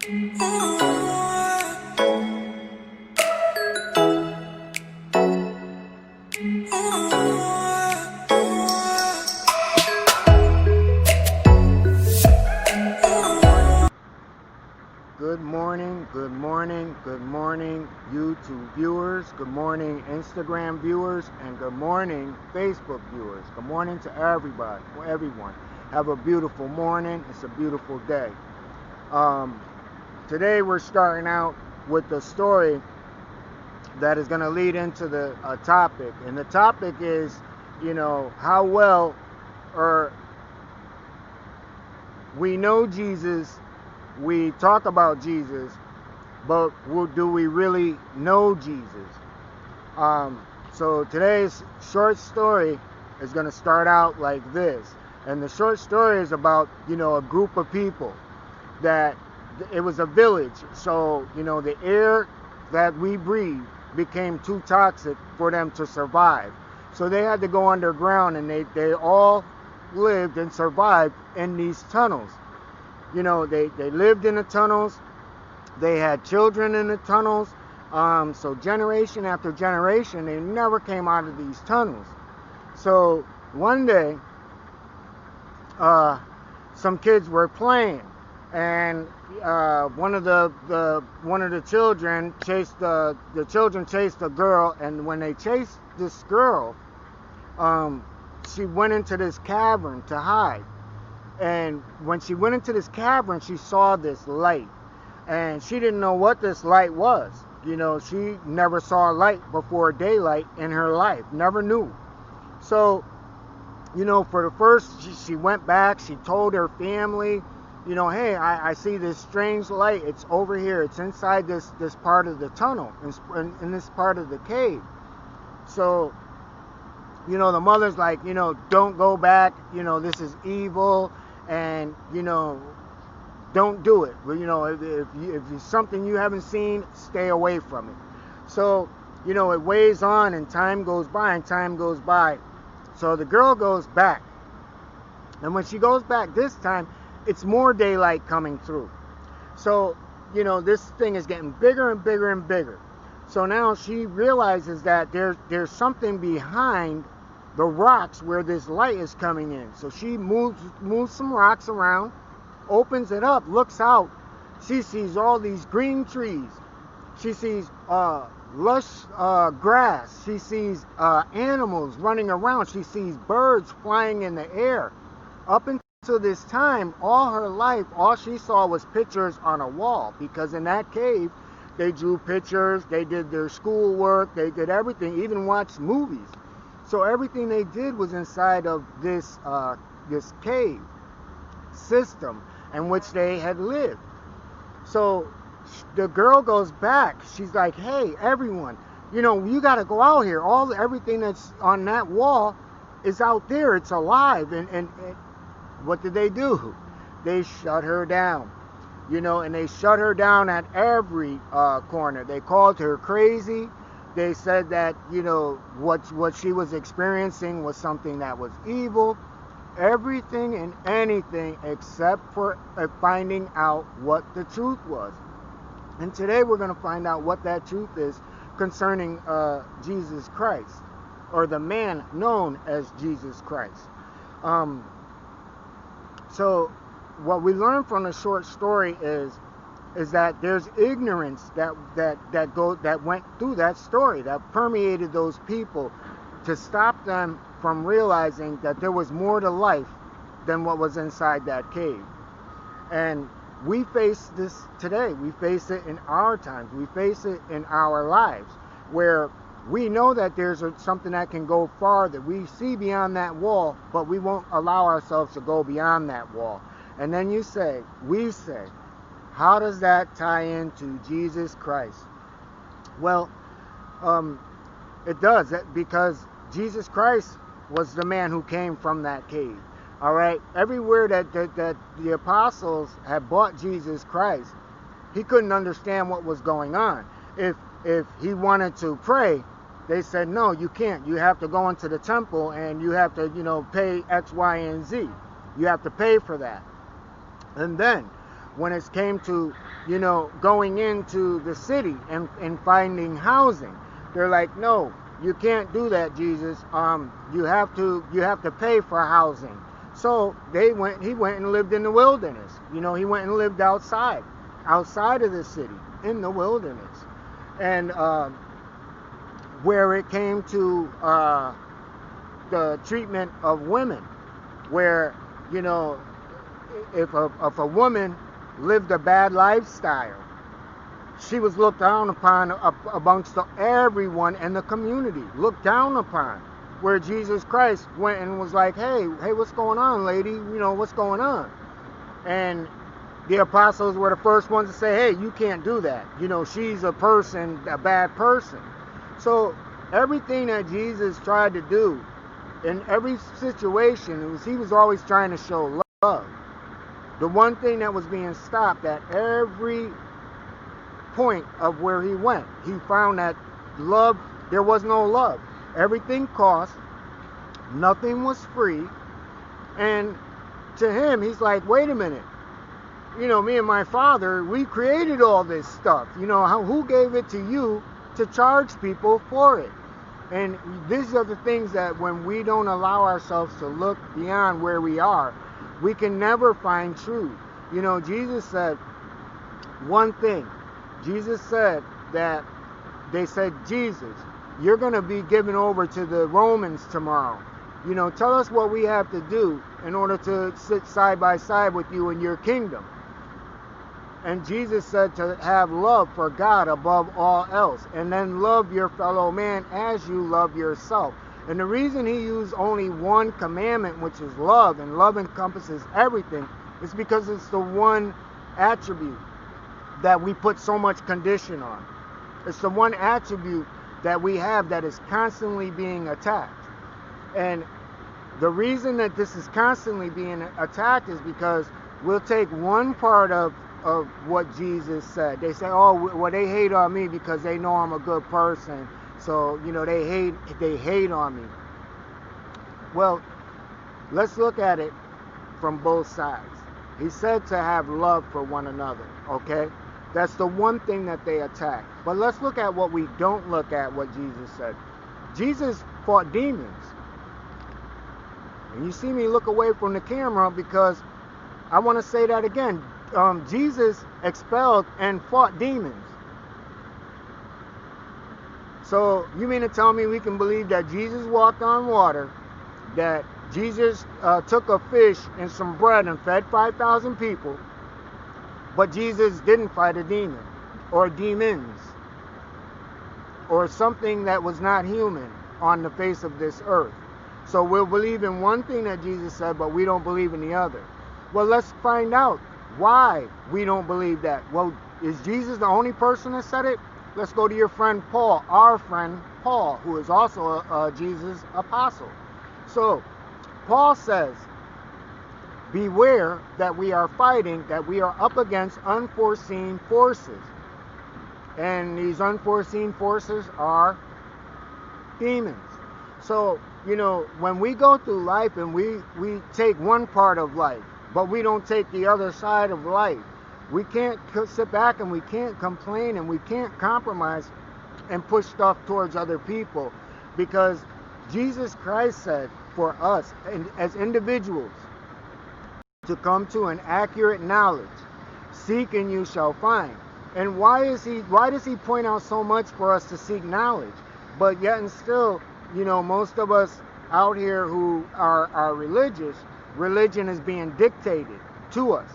Good morning, good morning, good morning, YouTube viewers. Good morning, Instagram viewers, and good morning, Facebook viewers. Good morning to everybody, everyone. Have a beautiful morning. It's a beautiful day. Today we're starting out with the story that is going to lead into the topic, and the topic is, how well or we know Jesus. We talk about Jesus, but do we really know Jesus? So today's short story is going to start out like this. And the short story is about, a group of people that it was a village. So, the air that we breathe became too toxic for them to survive. So they had to go underground, and they all lived and survived in these tunnels. They lived in the tunnels. They had children in the tunnels. So generation after generation, they never came out of these tunnels. So one day, some kids were playing, and one of the children chased a girl, and when they chased this girl, she went into this cavern to hide. And when she went into this cavern, she saw this light. And she didn't know what this light was. She never saw light before daylight in her life. Never knew. So, for the first, she went back. She told her family, hey, I see this strange light. It's over here. It's inside this part of the tunnel, in this part of the cave. So, the mother's like, don't go back. This is evil. And, don't do it. But, if it's something you haven't seen, stay away from it. So, it weighs on, and time goes by. So the girl goes back. And when she goes back this time, it's more daylight coming through. So, this thing is getting bigger and bigger and bigger. So now she realizes that there's something behind the rocks where this light is coming in. So she moves some rocks around, opens it up, looks out. She sees all these green trees. She sees lush grass. She sees animals running around. She sees birds flying in the air. Up until this time, all her life, all she saw was pictures on a wall, because in that cave, they drew pictures, they did their schoolwork, they did everything, even watched movies. So everything they did was inside of this cave system in which they had lived. So the girl goes back. She's like, hey, everyone, you got to go out here. Everything that's on that wall is out there. It's alive. And what did they do? They shut her down. And they shut her down at every corner. They called her crazy. They said that, what she was experiencing was something that was evil. Everything and anything except for finding out what the truth was. And today we're going to find out what that truth is concerning Jesus Christ, or the man known as Jesus Christ. So what we learn from the short story is that there's ignorance that went through that story, that permeated those people, to stop them from realizing that there was more to life than what was inside that cave. And we face this today. We face it in our times. We face it in our lives, where we know that there's something that can go farther. We see beyond that wall, but we won't allow ourselves to go beyond that wall. And then we say, how does that tie into Jesus Christ? Well, it does, because Jesus Christ was the man who came from that cave. All right, everywhere that the apostles had bought Jesus Christ, he couldn't understand what was going on. If he wanted to pray, they said, no, you can't. You have to go into the temple, and you have to, pay X, Y, and Z. You have to pay for that. And then when it came to going into the city and finding housing. They're like, no, you can't do that, Jesus. You have to pay for housing. So he went and lived in the wilderness. He went and lived outside of the city, in the wilderness. And where it came to the treatment of women, where, if a woman lived a bad lifestyle, she was looked down upon amongst everyone in the community, looked down upon. Where Jesus Christ went and was like, hey, what's going on, lady? What's going on? And the apostles were the first ones to say, hey, you can't do that. She's a bad person. So everything that Jesus tried to do in every situation, he was always trying to show love. The one thing that was being stopped at every point of where he went, he found that love, there was no love. Everything cost, nothing was free. And to him, he's like, wait a minute, me and my Father, we created all this stuff. Who gave it to you to charge people for it? And these are the things that when we don't allow ourselves to look beyond where we are, we can never find truth. Jesus said one thing. Jesus said that they said, Jesus, you're going to be given over to the Romans tomorrow. Tell us what we have to do in order to sit side by side with you in your kingdom. And Jesus said to have love for God above all else, and then love your fellow man as you love yourself. And the reason he used only one commandment, which is love, and love encompasses everything, is because it's the one attribute that we put so much condition on. It's the one attribute that we have that is constantly being attacked. And the reason that this is constantly being attacked is because we'll take one part of what Jesus said. They say, oh, well, they hate on me because they know I'm a good person. So, they hate on me. Well, let's look at it from both sides. He said to have love for one another, okay? That's the one thing that they attack. But let's look at what we don't look at, what Jesus said. Jesus fought demons. And you see me look away from the camera because I want to say that again. Jesus expelled and fought demons. So you mean to tell me we can believe that Jesus walked on water, that Jesus took a fish and some bread and fed 5,000 people, but Jesus didn't fight a demon or demons or something that was not human on the face of this earth? So we'll believe in one thing that Jesus said, but we don't believe in the other. Well, let's find out why we don't believe that. Well, is Jesus the only person that said it? Let's go to your friend Paul, our friend Paul, who is also Jesus' apostle. So Paul says, beware that we are fighting, that we are up against unforeseen forces. And these unforeseen forces are demons. So, when we go through life and we take one part of life, but we don't take the other side of life, we can't sit back and we can't complain and we can't compromise and push stuff towards other people, because Jesus Christ said for us as individuals to come to an accurate knowledge. Seek and you shall find. And why does he point out so much for us to seek knowledge? But yet and still, most of us out here who are religious, religion is being dictated to us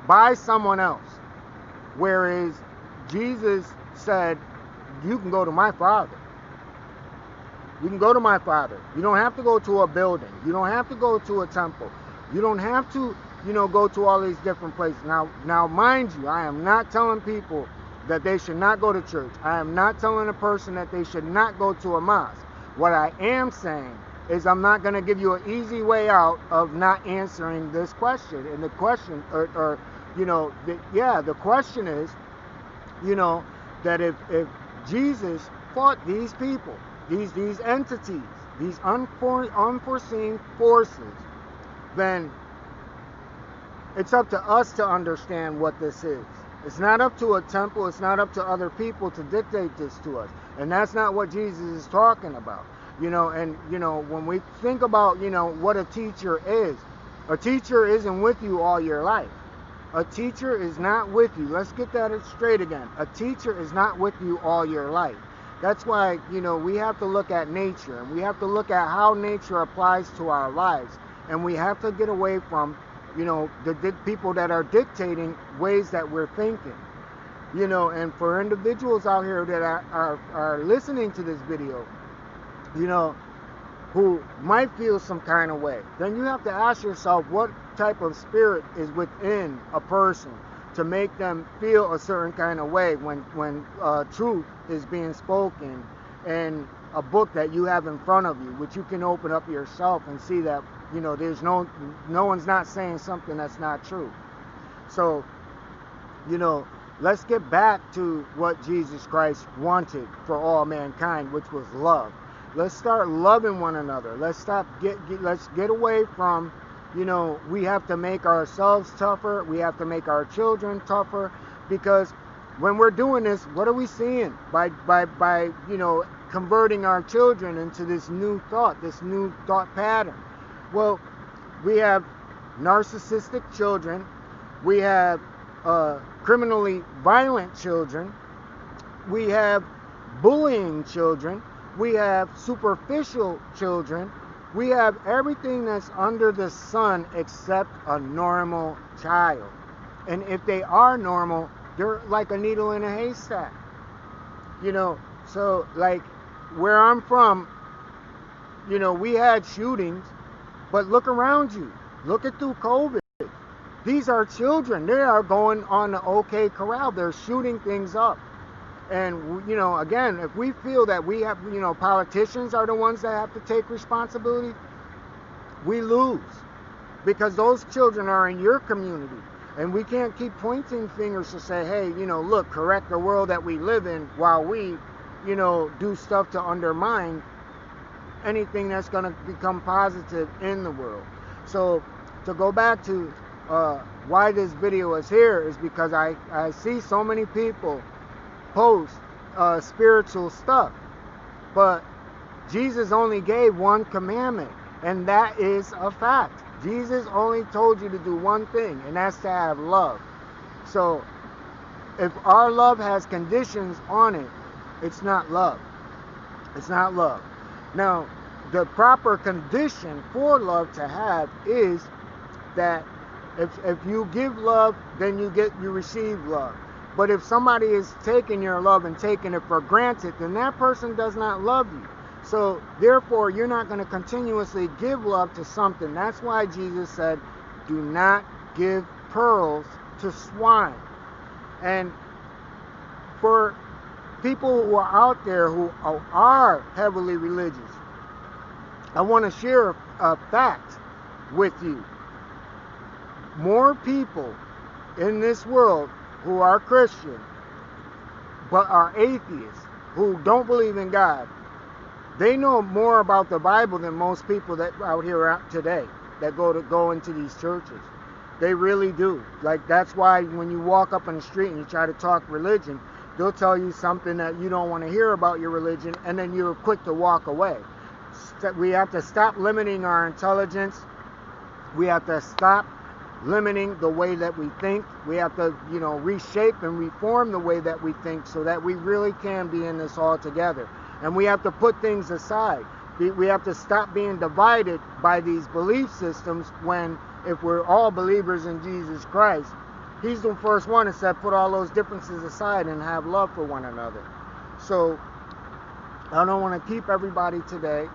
by someone else. Whereas Jesus said, you can go to my Father. You can go to my Father. You don't have to go to a building. You don't have to go to a temple. You don't have to, go to all these different places. Now, mind you, I am not telling people that they should not go to church. I am not telling a person that they should not go to a mosque. What I am saying is I'm not going to give you an easy way out of not answering this question. And the question, the question is, that if Jesus fought these people, these entities, these unforeseen forces, then it's up to us to understand what this is. It's not up to a temple, it's not up to other people to dictate this to us. And that's not what Jesus is talking about. And when we think about, what a teacher is, a teacher isn't with you all your life. A teacher is not with you. Let's get that straight again. A teacher is not with you all your life. That's why, we have to look at nature, and we have to look at how nature applies to our lives. And we have to get away from, the people that are dictating ways that we're thinking. And for individuals out here that are listening to this video, who might feel some kind of way, then you have to ask yourself what type of spirit is within a person to make them feel a certain kind of way when truth is being spoken in a book that you have in front of you, which you can open up yourself and see that there's no one's not saying something that's not true. So let's get back to what Jesus Christ wanted for all mankind, which was love. Let's start loving one another. Let's get away from, we have to make ourselves tougher. We have to make our children tougher, because when we're doing this, what are we seeing by converting our children into this new thought pattern? Well, we have narcissistic children. We have criminally violent children. We have bullying children. We have superficial children. We have everything that's under the sun except a normal child. And if they are normal, they're like a needle in a haystack. So like where I'm from, we had shootings, but look around you. Look at through COVID. These are children. They are going on the OK Corral. They're shooting things up. And, again, if we feel that we have, politicians are the ones that have to take responsibility, we lose. Because those children are in your community. And we can't keep pointing fingers to say, hey, look, correct the world that we live in, while we, do stuff to undermine anything that's going to become positive in the world. So to go back to why this video is here is because I see so many people post spiritual stuff, but Jesus only gave one commandment, and that is a fact. Jesus only told you to do one thing, and that's to have love. So if our love has conditions on it, it's not love. It's not love. Now, the proper condition for love to have is that if you give love, then you receive love. But if somebody is taking your love and taking it for granted, then that person does not love you. So therefore, you're not going to continuously give love to something. That's why Jesus said, do not give pearls to swine. And for people who are out there who are heavily religious, I want to share a fact with you. More people in this world who are Christian but are atheists, who don't believe in God, they know more about the Bible than most people that out here today that go into these churches. They really do. Like, that's why when you walk up on the street and you try to talk religion, they'll tell you something that you don't want to hear about your religion, and then you're quick to walk away. We have to stop limiting our intelligence. We have to stop limiting the way that we think. We have to, reshape and reform the way that we think so that we really can be in this all together. And we have to put things aside. We have to stop being divided by these belief systems when, if we're all believers in Jesus Christ, He's the first one that said put all those differences aside and have love for one another. So I don't want to keep everybody today.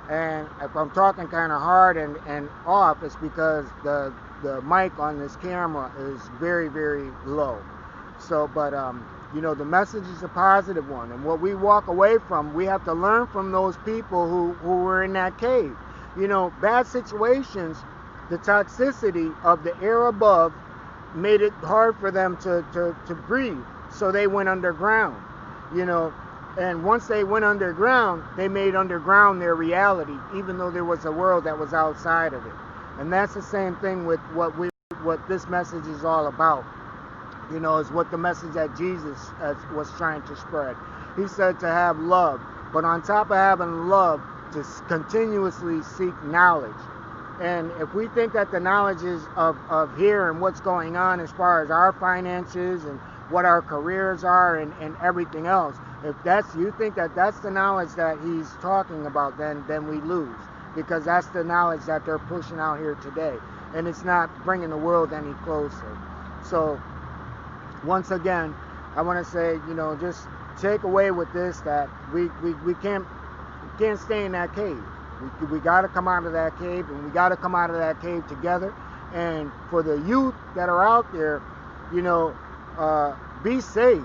And if I'm talking kind of hard and off, it's because the mic on this camera is very, very low. So, but the message is a positive one, and what we walk away from, we have to learn from those people who were in that cave. Bad situations, the toxicity of the air above made it hard for them to breathe, so they went underground. And once they went underground, they made underground their reality, even though there was a world that was outside of it. And that's the same thing with what this message is all about. is what the message that Jesus was trying to spread. He said to have love, but on top of having love, to continuously seek knowledge. And if we think that the knowledge is of here and what's going on as far as our finances and what our careers are and everything else, if you think that that's the knowledge that he's talking about, then we lose, because that's the knowledge that they're pushing out here today, and it's not bringing the world any closer. So once again, I want to say, just take away with this that we can't stay in that cave. We got to come out of that cave, and we got to come out of that cave together. And for the youth that are out there, be safe,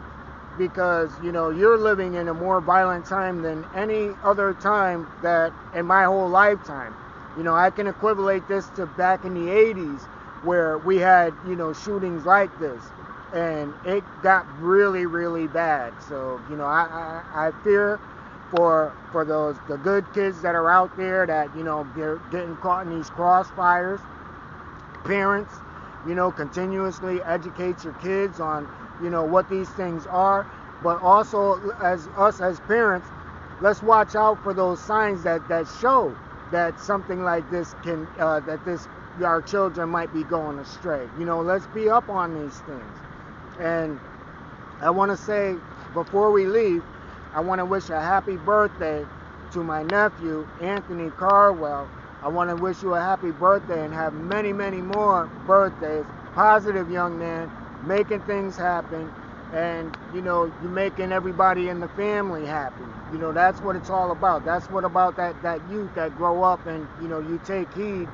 because you're living in a more violent time than any other time that in my whole lifetime. I can equivalent this to back in the 80s, where we had shootings like this, and it got really, really bad. So I fear for the good kids that are out there that they're getting caught in these crossfires. Parents, continuously educate your kids on what these things are, but also as us as parents, let's watch out for those signs that show that something like this can our children might be going astray. Let's be up on these things. And I want to say, before we leave, I want to wish a happy birthday to my nephew, Anthony Carwell. I want to wish you a happy birthday and have many, many more birthdays. Positive young man, making things happen, and you're making everybody in the family happy. That's what it's all about. That's what about that youth that grow up, and you take heed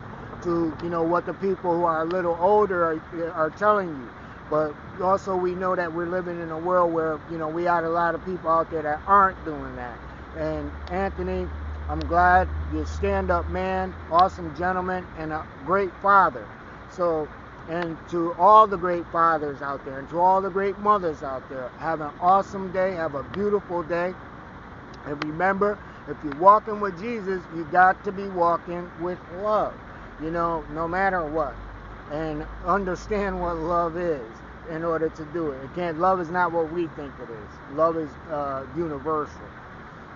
to what the people who are a little older are telling you. But also we know that we're living in a world where we got a lot of people out there that aren't doing that. And Anthony, I'm glad you're a stand-up man, awesome gentleman, and a great father. So, and to all the great fathers out there, and to all the great mothers out there, have an awesome day, have a beautiful day. And remember, if you're walking with Jesus, you got to be walking with love, no matter what. And understand what love is in order to do it. Love is not what we think it is. Love is universal.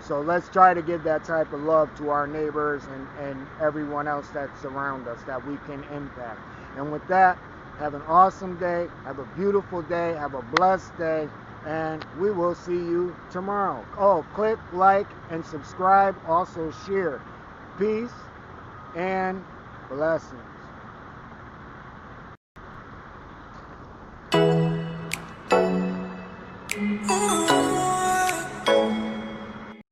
So let's try to give that type of love to our neighbors and everyone else that's around us that we can impact. And with that, have an awesome day, have a beautiful day, have a blessed day, and we will see you tomorrow. Oh, click like and subscribe, also share. Peace and blessings.